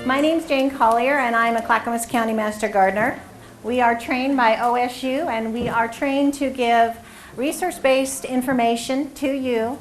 My name's Jane Collier, and I'm a Clackamas County Master Gardener. We are trained by OSU, and we are trained to give research-based information to you,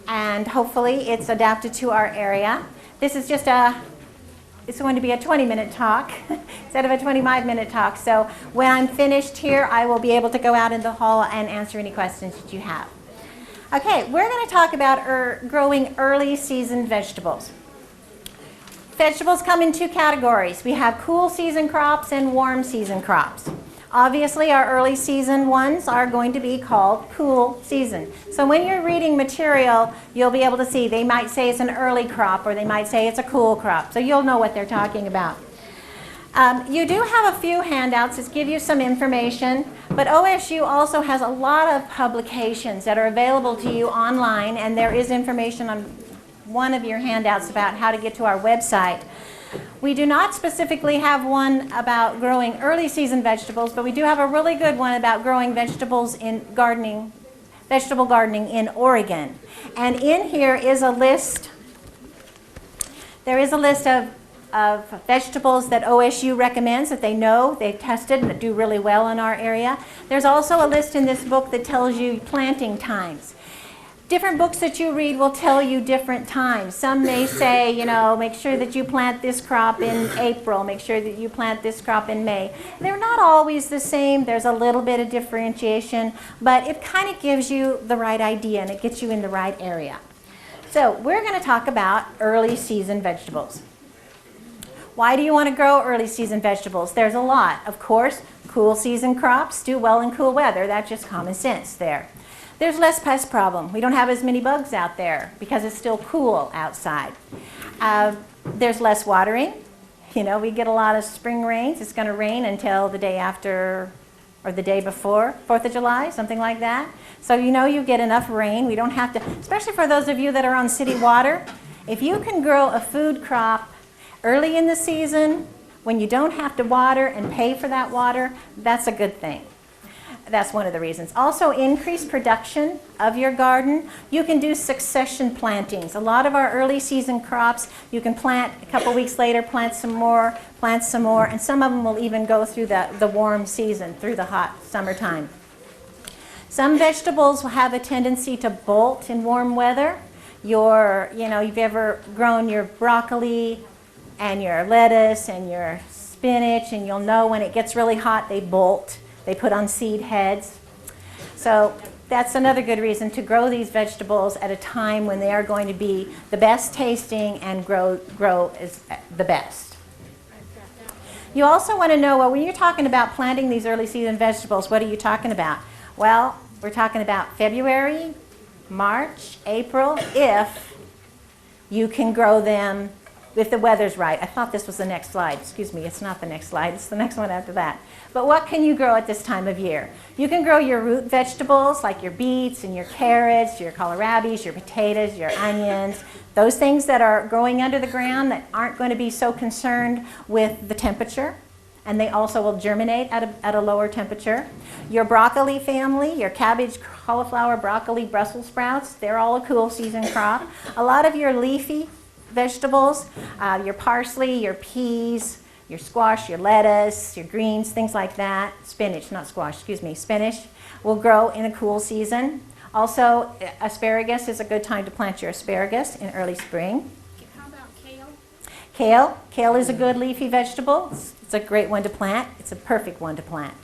and hopefully it's adapted to our area. This is just it's going to be a 20-minute talk instead of a 25-minute talk. So when I'm finished here, I will be able to go out in the hall and answer any questions that you have. Okay, we're going to talk about growing early season vegetables. Vegetables come in two categories. We have cool season crops and warm season crops. Obviously, our early season ones are going to be called cool season. So when you're reading material, you'll be able to see they might say it's an early crop or they might say it's a cool crop. So you'll know what they're talking about. You do have a few handouts that give you some information, but OSU also has a lot of publications that are available to you online, and there is information on one of your handouts about how to get to our website. We do not specifically have one about growing early season vegetables, but we do have a really good one about growing vegetables in gardening, vegetable gardening in Oregon. And in here is a list. There is a list of vegetables that OSU recommends that they know, they've tested, and that do really well in our area. There's also a list in this book that tells you planting times. Different books that you read will tell you different times. Some may say, you know, make sure that you plant this crop in April, make sure that you plant this crop in May. They're not always the same. There's a little bit of differentiation, but it kind of gives you the right idea and it gets you in the right area. So we're going to talk about early season vegetables. Why do you want to grow early season vegetables? There's a lot. Of course, cool season crops do well in cool weather. That's just common sense there. There's less pest problem. We don't have as many bugs out there because it's still cool outside. There's less watering. You know, we get a lot of spring rains. It's going to rain until the day after or the day before 4th of July, something like that. So you know you get enough rain. We don't have to, especially for those of you that are on city water, if you can grow a food crop early in the season when you don't have to water and pay for that water, that's a good thing. That's one of the reasons. Also, increased production of your garden. You can do succession plantings. A lot of our early season crops, you can plant a couple weeks later, plant some more, and some of them will even go through the warm season, through the hot summertime. Some vegetables will have a tendency to bolt in warm weather. You've ever grown your broccoli and your lettuce and your spinach, and you'll know when it gets really hot, they bolt. They put on seed heads. So that's another good reason to grow these vegetables at a time when they are going to be the best tasting and grow is the best. You also want to know, well, when you're talking about planting these early season vegetables, what are you talking about? Well, we're talking about February, March, April, if you can grow them if the weather's right. I thought this was the next slide. Excuse me, it's not the next slide. It's the next one after that. But what can you grow at this time of year? You can grow your root vegetables like your beets and your carrots, your kohlrabis, your potatoes, your onions, those things that are growing under the ground that aren't going to be so concerned with the temperature. And they also will germinate at a lower temperature. Your broccoli family, your cabbage, cauliflower, broccoli, Brussels sprouts, they're all a cool season crop. A lot of your leafy vegetables, your parsley, your peas, your squash, your lettuce, your greens, things like that. Spinach, not squash, excuse me, spinach will grow in a cool season. Also, asparagus is a good time to plant your asparagus in early spring. How about kale? Kale is a good leafy vegetable. It's a great one to plant. It's a perfect one to plant.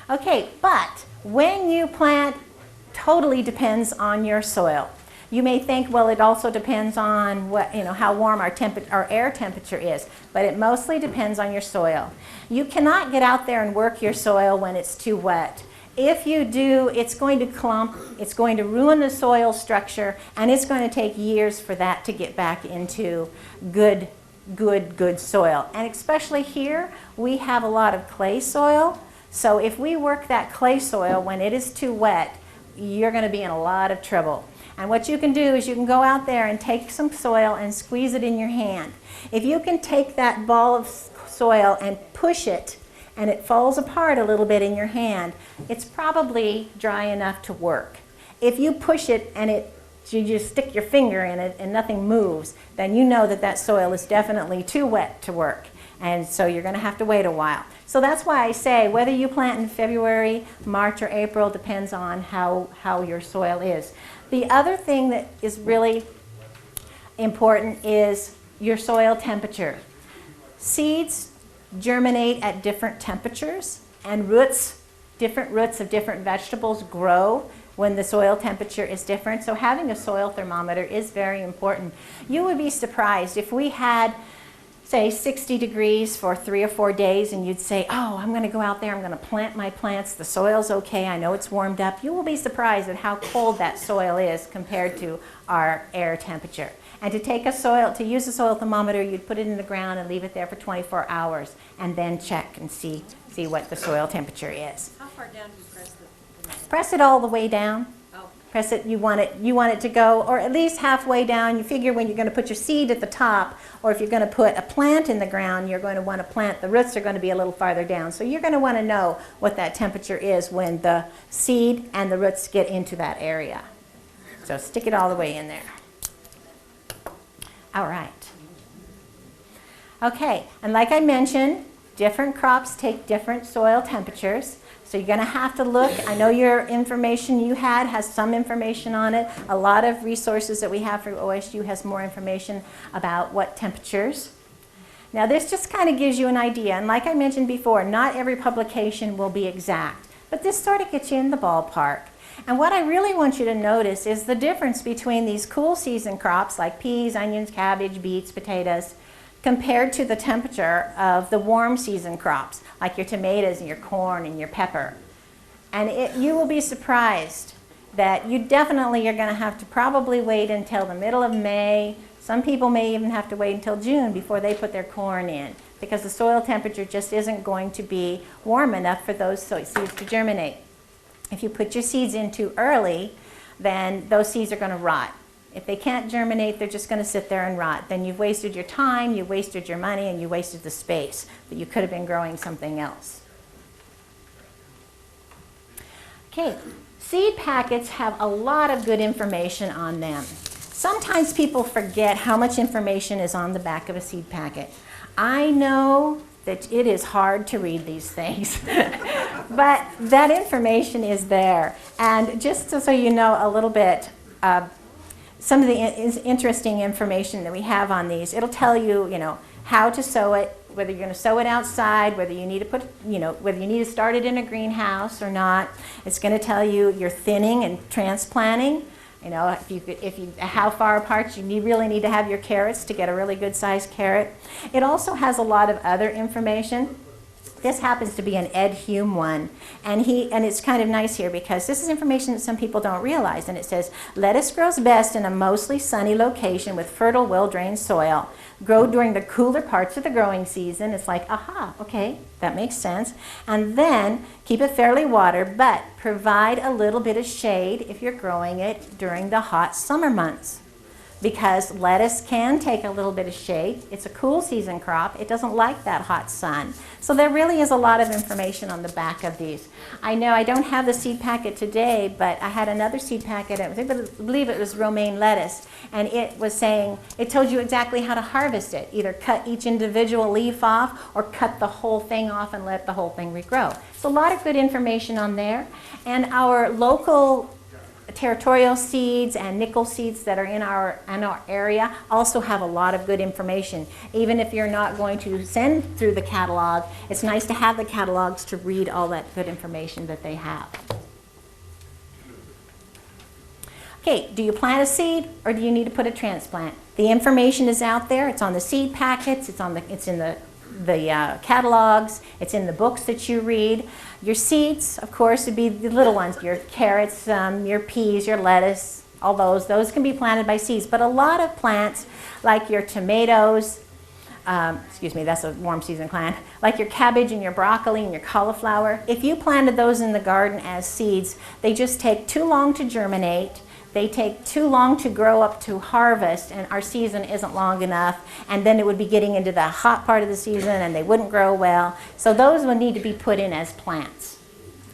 Okay, but when you plant totally depends on your soil. You may think, well, it also depends on what, how warm our air temperature is, but it mostly depends on your soil. You cannot get out there and work your soil when it's too wet. If you do, it's going to clump, it's going to ruin the soil structure, and it's going to take years for that to get back into good soil. And especially here, we have a lot of clay soil. So if we work that clay soil when it is too wet, you're going to be in a lot of trouble. And what you can do is you can go out there and take some soil and squeeze it in your hand. If you can take that ball of soil and push it, and it falls apart a little bit in your hand, it's probably dry enough to work. If you push it and you just stick your finger in it and nothing moves, then you know that that soil is definitely too wet to work. And so you're going to have to wait a while. So that's why I say whether you plant in February, March, or April depends on how your soil is. The other thing that is really important is your soil temperature. Seeds germinate at different temperatures, and different roots of different vegetables grow when the soil temperature is different. So having a soil thermometer is very important. You would be surprised if we had, say, 60 degrees for 3 or 4 days, and you'd say, oh, I'm going to go out there, I'm going to plant my plants, the soil's okay, I know it's warmed up. You will be surprised at how cold that soil is compared to our air temperature. And to use a soil thermometer, you'd put it in the ground and leave it there for 24 hours, and then check and see what the soil temperature is. How far down do you press the Press it all the way down. Oh. Press it, you want it to go, or at least halfway down. You figure when you're going to put your seed at the top, or if you're going to put a plant in the ground, you're going to want to plant, the roots are going to be a little farther down. So you're going to want to know what that temperature is when the seed and the roots get into that area. So stick it all the way in there. All right. Okay, and like I mentioned, different crops take different soil temperatures. So you're going to have to look. I know your information you had has some information on it. A lot of resources that we have for OSU has more information about what temperatures. Now this just kind of gives you an idea. And like I mentioned before, not every publication will be exact. But this sort of gets you in the ballpark. And what I really want you to notice is the difference between these cool season crops like peas, onions, cabbage, beets, potatoes, compared to the temperature of the warm season crops, like your tomatoes and your corn and your pepper. And you will be surprised that you definitely are going to have to probably wait until the middle of May. Some people may even have to wait until June before they put their corn in, because the soil temperature just isn't going to be warm enough for those seeds to germinate. If you put your seeds in too early, then those seeds are going to rot. If they can't germinate, they're just going to sit there and rot. Then you've wasted your time, you wasted your money, and you wasted the space that you could have been growing something else. Okay, seed packets have a lot of good information on them. Sometimes people forget how much information is on the back of a seed packet. I know that it is hard to read these things, but that information is there. And just so you know a little bit, some of the interesting information that we have on these, it'll tell you, how to sow it, whether you're going to sow it outside, whether you need to whether you need to start it in a greenhouse or not. It's going to tell you your thinning and transplanting. How far apart you really need to have your carrots to get a really good sized carrot. It also has a lot of other information. This happens to be an Ed Hume one, and it's kind of nice here because this is information that some people don't realize. And it says, lettuce grows best in a mostly sunny location with fertile, well-drained soil. Grow during the cooler parts of the growing season. It's like, aha, okay, that makes sense. And then keep it fairly watered, but provide a little bit of shade if you're growing it during the hot summer months. Because lettuce can take a little bit of shade. It's a cool season crop. It doesn't like that hot sun. So there really is a lot of information on the back of these. I know I don't have the seed packet today, but I had another seed packet. I believe it was romaine lettuce. And it was saying, it told you exactly how to harvest it. Either cut each individual leaf off or cut the whole thing off and let the whole thing regrow. So a lot of good information on there. And our local territorial seeds and nickel seeds that are in our area also have a lot of good information. Even if you're not going to send through the catalog, it's nice to have the catalogs to read all that good information that they have. Okay, do you plant a seed or do you need to put a transplant? The information is out there. It's on the seed packets. It's in the catalogs. It's in the books that you read. Your seeds, of course, would be the little ones. Your carrots, your peas, your lettuce, all those. Those can be planted by seeds. But a lot of plants, like your tomatoes, excuse me, that's a warm season plant, like your cabbage and your broccoli and your cauliflower, if you planted those in the garden as seeds, they just take too long to germinate. They take too long to grow up to harvest, and our season isn't long enough, and then it would be getting into the hot part of the season and they wouldn't grow well. So those would need to be put in as plants,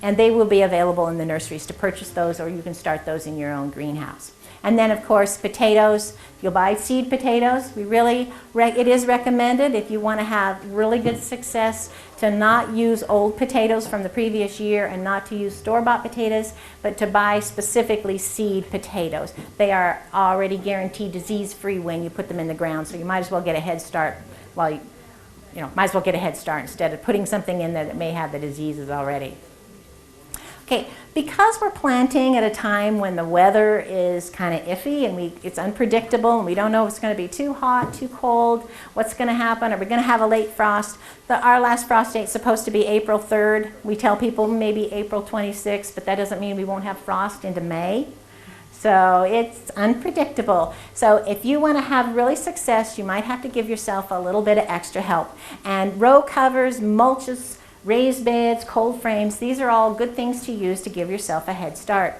and they will be available in the nurseries to purchase those, or you can start those in your own greenhouse. And then, of course, potatoes. You'll buy seed potatoes. It is recommended, if you want to have really good success, to not use old potatoes from the previous year and not to use store-bought potatoes, but to buy specifically seed potatoes. They are already guaranteed disease-free when you put them in the ground, so you might as well get a head start instead of putting something in there that may have the diseases already. Okay, because we're planting at a time when the weather is kind of iffy and it's unpredictable and we don't know if it's going to be too hot, too cold, what's going to happen, are we going to have a late frost? Our last frost date is supposed to be April 3rd. We tell people maybe April 26th, but that doesn't mean we won't have frost into May. So it's unpredictable. So if you want to have really success, you might have to give yourself a little bit of extra help. And row covers, mulches, raised beds, cold frames, these are all good things to use to give yourself a head start.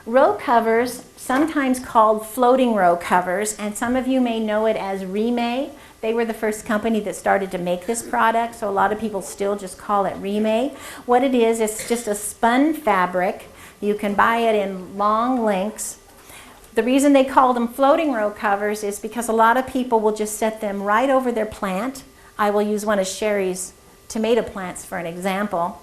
Row covers, sometimes called floating row covers, and some of you may know it as Remay. They were the first company that started to make this product, so a lot of people still just call it Remay. What it is, it's just a spun fabric. You can buy it in long lengths. The reason they call them floating row covers is because a lot of people will just set them right over their plant. I will use one of Sherry's tomato plants for an example.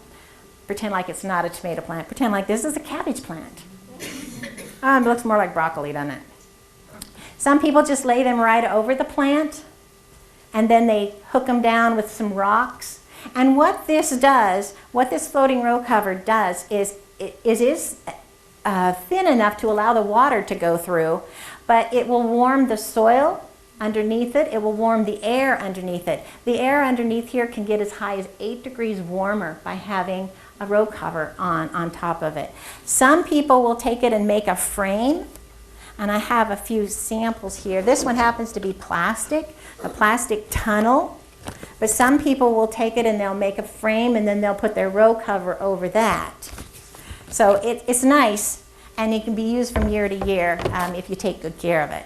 Pretend like it's not a tomato plant. Pretend like this is a cabbage plant. It looks more like broccoli, doesn't it? Some people just lay them right over the plant, and then they hook them down with some rocks. And what this does, what this floating row cover does, is it is thin enough to allow the water to go through, but it will warm the soil underneath it. It will warm the air underneath it. The air underneath here can get as high as 8 degrees warmer by having a row cover on top of it. Some people will take it and make a frame, and I have a few samples here. This one happens to be plastic, a plastic tunnel, but some people will take it and they'll make a frame and then they'll put their row cover over that. So it's nice, and it can be used from year to year if you take good care of it.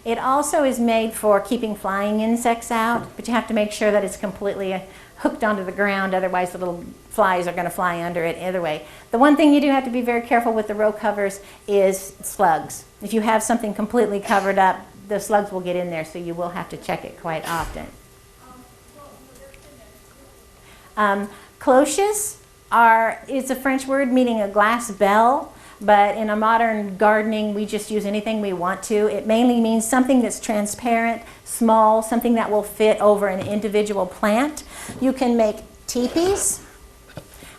It also is made for keeping flying insects out, but you have to make sure that it's completely hooked onto the ground, otherwise the little flies are going to fly under it either way. The one thing you do have to be very careful with the row covers is slugs. If you have something completely covered up, the slugs will get in there, so you will have to check it quite often. Cloches is a French word meaning a glass bell. But in a modern gardening, we just use anything we want to. It mainly means something that's transparent, small, something that will fit over an individual plant. You can make teepees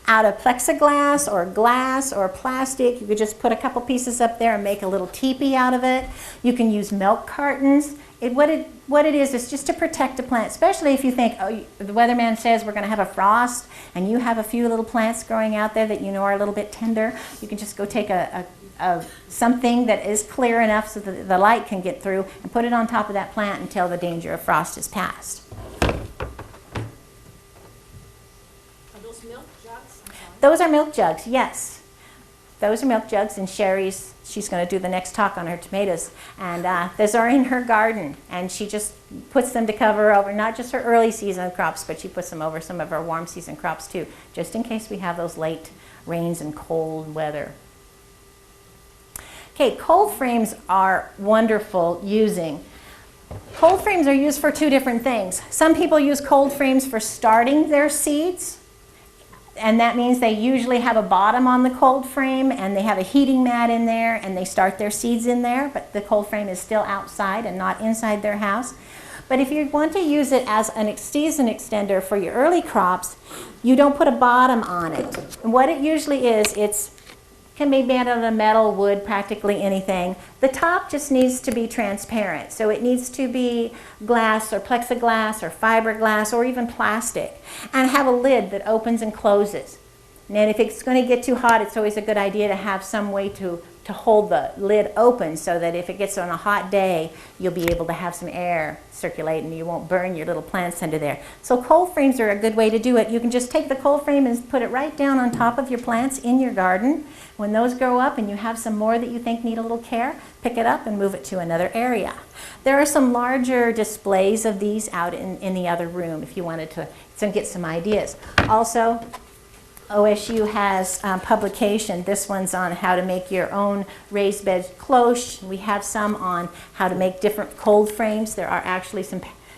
out of plexiglass or glass or plastic. You could just put a couple pieces up there and make a little teepee out of it. You can use milk cartons. What it is just to protect a plant, especially if you think, oh, the weatherman says we're going to have a frost, and you have a few little plants growing out there that you know are a little bit tender. You can just go take something that is clear enough so that the light can get through and put it on top of that plant until the danger of frost is past. Are those milk jugs? Those are milk jugs, yes. Those are milk jugs, and she's going to do the next talk on her tomatoes. And those are in her garden, and she just puts them to cover over not just her early season crops, but she puts them over some of her warm season crops too, just in case we have those late rains and cold weather. Okay, cold frames are wonderful using. Cold frames are used for two different things. Some people use cold frames for starting their seeds, and that means they usually have a bottom on the cold frame and they have a heating mat in there and they start their seeds in there, but the cold frame is still outside and not inside their house. But if you want to use it as an season extender for your early crops, you don't put a bottom on it. And what it usually is, it's Can be made out of metal, wood, practically anything. The top just needs to be transparent. So it needs to be glass or plexiglass or fiberglass or even plastic. And have a lid that opens and closes. And if it's going to get too hot, it's always a good idea to have some way to hold the lid open so that if it gets on a hot day, you'll be able to have some air circulate and you won't burn your little plants under there. So cold frames are a good way to do it. You can just take the cold frame and put it right down on top of your plants in your garden. When those grow up and you have some more that you think need a little care, pick it up and move it to another area. There are some larger displays of these out in the other room if you wanted to get some ideas. Also, OSU has publication. This one's on how to make your own raised bed cloche. We have some on how to make different cold frames. There are actually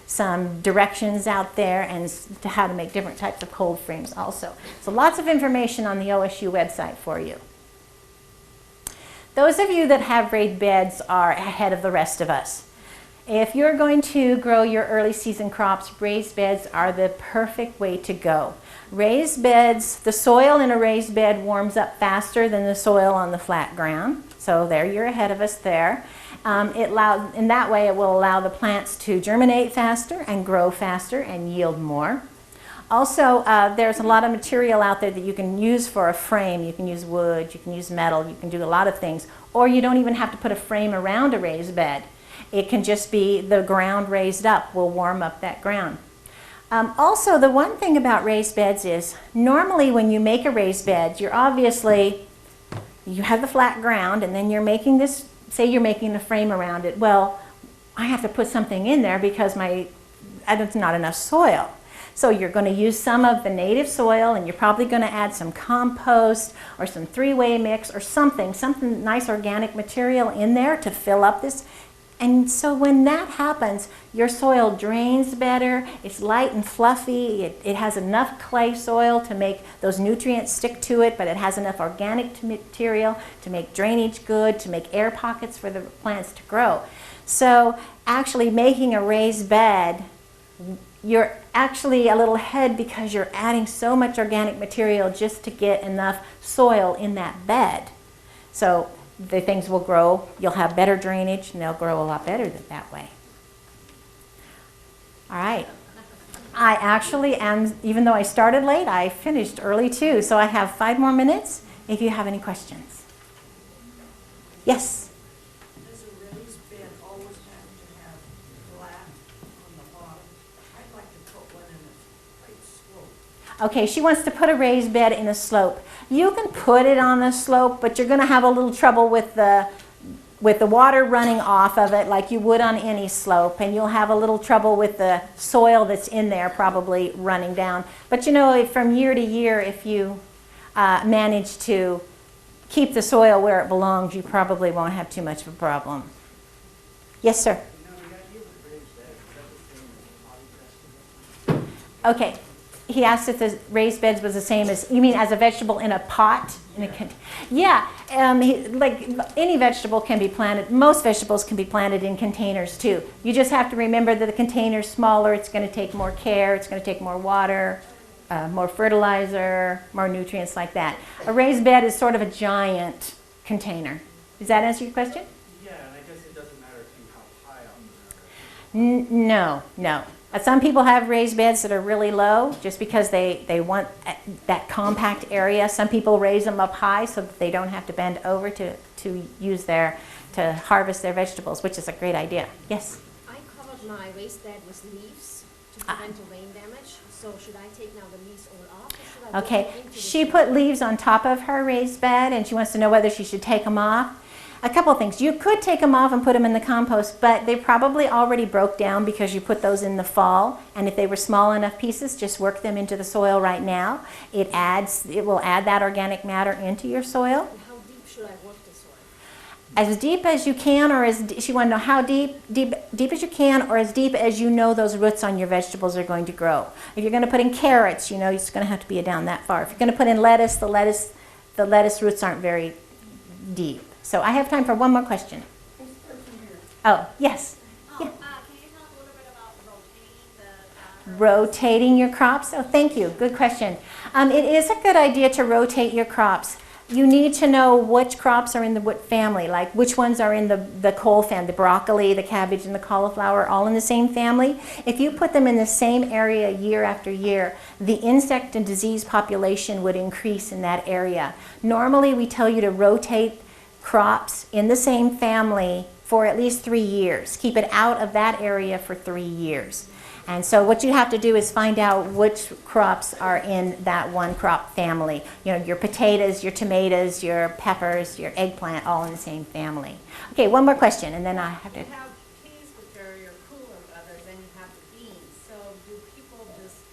some directions out there and to how to make different types of cold frames also. So lots of information on the OSU website for you. Those of you that have raised beds are ahead of the rest of us. If you're going to grow your early season crops, raised beds are the perfect way to go. Raised beds, the soil in a raised bed warms up faster than the soil on the flat ground. So there, you're ahead of us there. In that way, it will allow the plants to germinate faster and grow faster and yield more. Also, there's a lot of material out there that you can use for a frame. You can use wood, you can use metal, you can do a lot of things. Or you don't even have to put a frame around a raised bed. It can just be the ground raised up will warm up that ground. Also, the one thing about raised beds is normally when you make a raised bed, you have the flat ground and then you're making this, say you're making a frame around it. Well, I have to put something in there because there's not enough soil. So you're going to use some of the native soil and you're probably going to add some compost or some three-way mix or something nice organic material in there to fill up this. And so when that happens, your soil drains better, it's light and fluffy, it has enough clay soil to make those nutrients stick to it, but it has enough organic material to make drainage good, to make air pockets for the plants to grow. So actually making a raised bed, you're actually a little ahead because you're adding so much organic material just to get enough soil in that bed. So the things will grow, you'll have better drainage, and they'll grow a lot better that way. All right. I actually am, even though I started late, I finished early too. So I have 5 more minutes if you have any questions. Yes? Does a raised bed always have to have flat on the bottom? I'd like to put one in a right slope. Okay, she wants to put a raised bed in a slope. You can put it on the slope, but you're going to have a little trouble with the water running off of it like you would on any slope, and you'll have a little trouble with the soil that's in there probably running down. But you know, from year to year, if you manage to keep the soil where it belongs, you probably won't have too much of a problem. Yes, sir? Okay. He asked if the raised beds was the same as, you mean as a vegetable in a pot? Yeah, like any vegetable can be planted, most vegetables can be planted in containers too. You just have to remember that the container's smaller, it's going to take more care, it's going to take more water, more fertilizer, more nutrients like that. A raised bed is sort of a giant container. Does that answer your question? Yeah, and I guess it doesn't matter too how high on the No. Some people have raised beds that are really low just because they want that compact area. Some people raise them up high so that they don't have to bend over to harvest their vegetables, which is a great idea. Yes? I covered my raised bed with leaves to prevent the rain damage. So should I take now the leaves all off? Or should I put Okay, them into the she put leaves on top of her raised bed and she wants to know whether she should take them off. A couple things. You could take them off and put them in the compost, but they probably already broke down because you put those in the fall. And if they were small enough pieces, just work them into the soil right now. It will add that organic matter into your soil. And how deep should I work the soil? As deep as you can, or she want to know how deep as you can, or as deep as you know those roots on your vegetables are going to grow. If you're going to put in carrots, you know it's going to have to be down that far. If you're going to put in lettuce, the lettuce roots aren't very deep. So I have time for one more question. Oh, yes. Yeah. Can you talk a little bit about rotating the Rotating your crops? Oh, thank you. Good question. It is a good idea to rotate your crops. you need to know which crops are in the what family, like which ones are in the cole family, the broccoli, the cabbage, and the cauliflower, all in the same family. If you put them in the same area year after year, the insect and disease population would increase in that area. Normally, we tell you to rotate crops in the same family for at least 3 years. Keep it out of that area for 3 years. And so what you have to do is find out which crops are in that one crop family. You know, your potatoes, your tomatoes, your peppers, your eggplant, all in the same family. Okay, one more question, and then I have to... You have peas, which are your cooler weather, then you have the beans. So do people just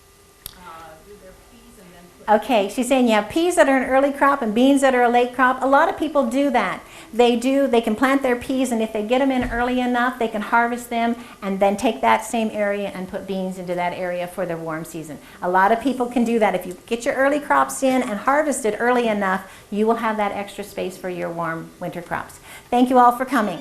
do their peas and then put... Okay, she's saying you have peas that are an early crop and beans that are a late crop. A lot of people do that. They can plant their peas, and if they get them in early enough, they can harvest them and then take that same area and put beans into that area for the warm season. A lot of people can do that. If you get your early crops in and harvest it early enough, you will have that extra space for your warm winter crops. Thank you all for coming.